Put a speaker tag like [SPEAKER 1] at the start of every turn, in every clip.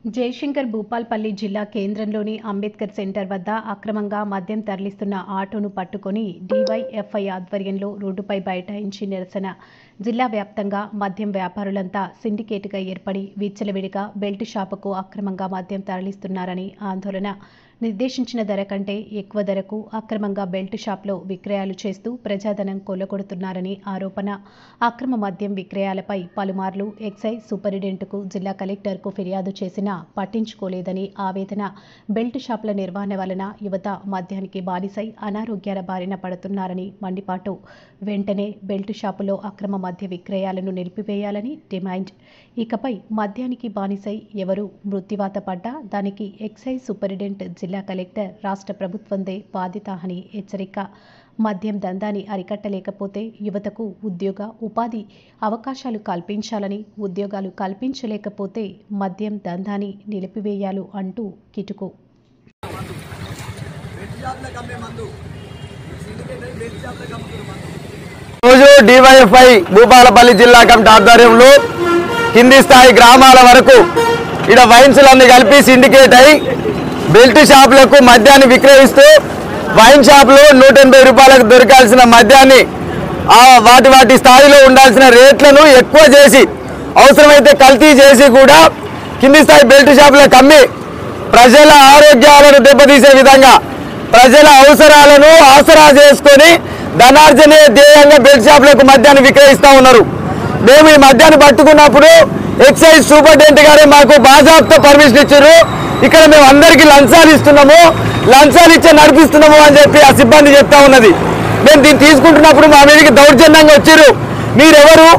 [SPEAKER 1] జయశంకర్ భూపాల్పల్లి జిల్లా కేంద్రంలోని అంబేద్కర్ సెంటర్ వద్ద అక్రమంగా మద్యం తరలిస్తున్న ఆటోను పట్టుకొని డీవైఎఫ్ఐ ఆధ్వర్యంలో రోడ్డుపై బైఠాయించి నిరసన. జిల్లా వ్యాప్తంగా మద్యం వ్యాపారులంతా సిండికేట్గా ఏర్పడి విచ్చలవిడిగా బెల్ట్ షాపుకు అక్రమంగా మద్యం తరలిస్తున్నారని ఆందోళన. నిర్దేశించిన ధర కంటే ఎక్కువ ధరకు అక్రమంగా బెల్ట్ షాప్లో విక్రయాలు చేస్తూ ప్రజాధనం కొల్లగొడుతున్నారని ఆరోపణ. అక్రమ మద్యం విక్రయాలపై పలుమార్లు ఎక్సైజ్ సూపరింటెండెంట్కు, జిల్లా కలెక్టర్కు ఫిర్యాదు చేసినా పట్టించుకోలేదని ఆవేదన. బెల్ట్ షాపుల నిర్వహణ వలన యువత మద్యానికి బానిసై అనారోగ్యాల బారిన పడుతున్నారని మండిపాటు. వెంటనే బెల్ట్ షాపులో అక్రమ మద్య విక్రయాలను నిలిపివేయాలని డిమాండ్. ఇకపై మద్యానికి బానిసై ఎవరు మృత్యువాత పడ్డా దానికి ఎక్సైజ్ సూపరింటెండెంట్, జిల్లా కలెక్టర్, రాష్ట్ర ప్రభుత్వందే బాధ్యత అని హెచ్చరిక. మద్యం దందాన్ని అరికట్టలేకపోతే యువతకు ఉద్యోగ, ఉపాధి అవకాశాలు కల్పించాలని, ఉద్యోగాలు కల్పించలేకపోతే మద్యం దందాన్ని నిలిపివేయాలి అంటూ కిటుకు.
[SPEAKER 2] రోజు డివైఎఫ్ఐ భూపాలపల్లి జిల్లా కమిటీ ఆధ్వర్యంలో కింది స్థాయి గ్రామాల వరకు ఇక్కడ వైన్స్లన్నీ కలిపి సిండికేట్ అయి బెల్ట్ షాపులకు మద్యాన్ని విక్రయిస్తూ వైన్ షాపులు 180 రూపాయలకు దొరకాల్సిన మద్యాన్ని వాటి స్థాయిలో ఉండాల్సిన రేట్లను ఎక్కువ చేసి, అవసరమైతే కల్తీ చేసి కూడా కింది స్థాయి బెల్ట్ షాపులకు అమ్మి ప్రజల ఆరోగ్యాలను దెబ్బతీసే విధంగా, ప్రజల అవసరాలను ఆసరా చేసుకొని ధనార్జనే ధ్యేయంగా బెల్ట్ షాపులకు మద్యాన్ని విక్రయిస్తూ ఉన్నారు. మేము ఈ మద్యాన్ని పట్టుకున్నప్పుడు ఎక్సైజ్ సూపరింటెండెంట్ గారే మాకు బాజాబ్తో పర్మిషన్ ఇచ్చారు. ఇక్కడ మేము అందరికీ లంచాలు ఇస్తున్నాము, లంచాలు ఇచ్చే నడిపిస్తున్నాము అని చెప్పి ఆ సిబ్బంది చెప్తా ఉన్నది. మేము దీన్ని తీసుకుంటున్నప్పుడు మా మీదకి దౌర్జన్యంగా వచ్చారు. మీరెవరు,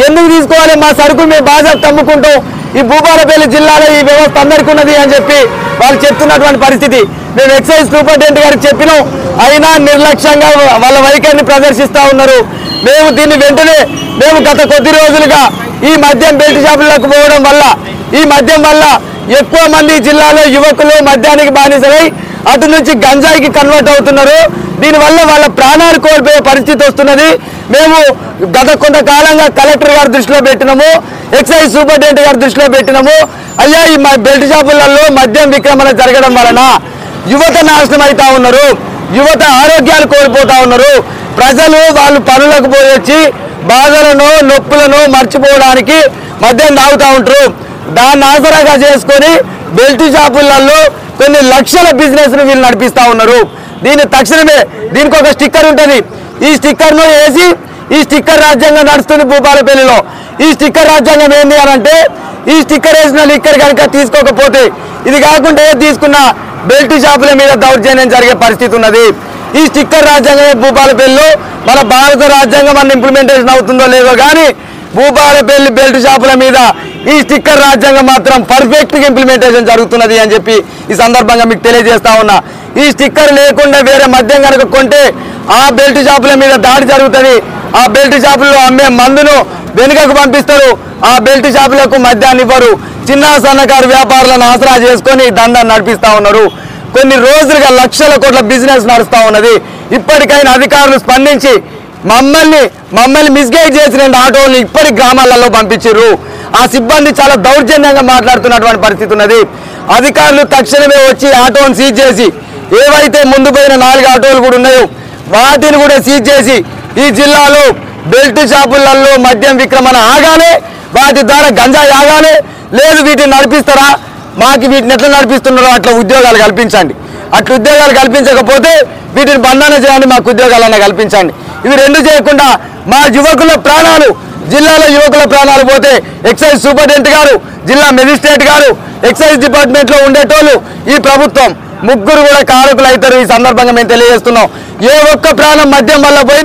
[SPEAKER 2] ఎందుకు తీసుకోవాలి, మా సరుకులు మేము బాజాబ్తో అమ్ముకుంటాం, ఈ భూపాలపల్లి జిల్లాలో ఈ వ్యవస్థ అందరికీ ఉన్నది అని చెప్పి వాళ్ళు చెప్తున్నటువంటి పరిస్థితి. మేము ఎక్సైజ్ సూపరింటెండెంట్ గారికి చెప్పినాం, అయినా నిర్లక్ష్యంగా వాళ్ళ వైఖరిని ప్రదర్శిస్తూ ఉన్నారు. మేము దీన్ని వెంటనే గత కొద్ది రోజులుగా ఈ మద్యం బెల్ట్ షాపులకు పోవడం వల్ల, ఈ మద్యం వల్ల ఎక్కువ మంది జిల్లాలో యువకులు మద్యానికి బానిసలై అటు నుంచి గంజాయికి కన్వర్ట్ అవుతున్నారు. దీనివల్ల వాళ్ళ ప్రాణాలు కోల్పోయే పరిస్థితి వస్తున్నది. మేము గత కొంతకాలంగా కలెక్టర్ గారి దృష్టిలో పెట్టినాము, ఎక్సైజ్ సూపరింటెండెంట్ గారి దృష్టిలో పెట్టినాము. అయ్యా, ఈ బెల్ట్ షాపులలో మద్యం విక్రమణ జరగడం వలన యువత నాశనం అవుతా ఉన్నారు, యువత ఆరోగ్యాలు కోల్పోతా ఉన్నారు. ప్రజలు వాళ్ళు పనులకు పోయి వచ్చి బాధలను, నొప్పులను మర్చిపోవడానికి మద్యం తాగుతూ ఉంటారు. దాన్ని ఆసరాగా చేసుకొని బెల్ట్ షాపులలో కొన్ని లక్షల బిజినెస్ను వీళ్ళు నడిపిస్తూ ఉన్నారు. దీన్ని తక్షణమే దీనికి ఒక స్టిక్కర్ ఉంటుంది. ఈ స్టిక్కర్ను వేసి, ఈ స్టిక్కర్ రాజ్యాంగం నడుస్తుంది భూపాలపల్లిలో. ఈ స్టిక్కర్ రాజ్యాంగం ఏంటి అని అంటే, ఈ స్టిక్కర్ వేసిన లిక్కర్ కనుక తీసుకోకపోతే, ఇది కాకుండా తీసుకున్న బెల్ట్ షాపుల మీద దౌర్జన్యం జరిగే పరిస్థితి ఉన్నది. ఈ స్టిక్కర్ రాజ్యాంగం భూపాలపల్లిలో మన భారత రాజ్యాంగం అన్న ఇంప్లిమెంటేషన్ అవుతుందో లేదో కానీ భూపాలపల్లి బెల్ట్ షాపుల మీద ఈ స్టిక్కర్ రాజ్యాంగం మాత్రం పర్ఫెక్ట్గా ఇంప్లిమెంటేషన్ జరుగుతున్నది అని చెప్పి ఈ సందర్భంగా మీకు తెలియజేస్తా ఉన్నా. ఈ స్టిక్కర్ లేకుండా వేరే మద్యం కనుక కొంటే ఆ బెల్ట్ షాపుల మీద దాడి జరుగుతుంది. ఆ బెల్ట్ షాపుల్లో అమ్మే మందును వెనుకకు పంపిస్తారు. ఆ బెల్ట్ షాపులకు మద్యాన్ని ఇవ్వరు. చిన్న సన్నకారు వ్యాపారులను ఆసరా చేసుకొని దందాన్ని నడిపిస్తూ ఉన్నారు. కొన్ని రోజులుగా లక్షల కోట్ల బిజినెస్ నడుస్తూ ఉన్నది. ఇప్పటికైనా అధికారులు స్పందించి మమ్మల్ని మిస్గైడ్ చేసిన ఆటోలను ఇప్పటి గ్రామాలలో పంపించారు. ఆ సిబ్బంది చాలా దౌర్జన్యంగా మాట్లాడుతున్నటువంటి పరిస్థితి ఉన్నది. అధికారులు తక్షణమే వచ్చి ఆటోను సీజ్ చేసి, ఏవైతే ముందు పోయిన 4 ఆటోలు కూడా ఉన్నాయో వాటిని కూడా సీజ్ చేసి, ఈ జిల్లాలో బెల్ట్ షాపులలో మద్యం విక్రమణ ఆగాలి, వాటి ద్వారా గంజాయి ఆగాలి. లేదు వీటిని నడిపిస్తారా, మాకు వీటిని ఎట్లా నడిపిస్తున్నారో అట్లా ఉద్యోగాలు కల్పించండి. అట్లా ఉద్యోగాలు కల్పించకపోతే వీటిని బంధన చేయండి, మాకు ఉద్యోగాలన్నా కల్పించండి. ఇవి రెండు చేయకుండా మా యువకుల ప్రాణాలు, జిల్లాలో యువకుల ప్రాణాలు పోతే ఎక్సైజ్ సూపరింటెండెంట్ గారు, జిల్లా మెజిస్ట్రేట్ గారు, ఎక్సైజ్ డిపార్ట్మెంట్లో ఉండేటోళ్ళు, ఈ ప్రభుత్వం ముగ్గురు కూడా కారకులు అవుతారు. ఈ సందర్భంగా మేము తెలియజేస్తున్నాం. ఏ ఒక్క ప్రాణం మద్యం వల్ల పోయి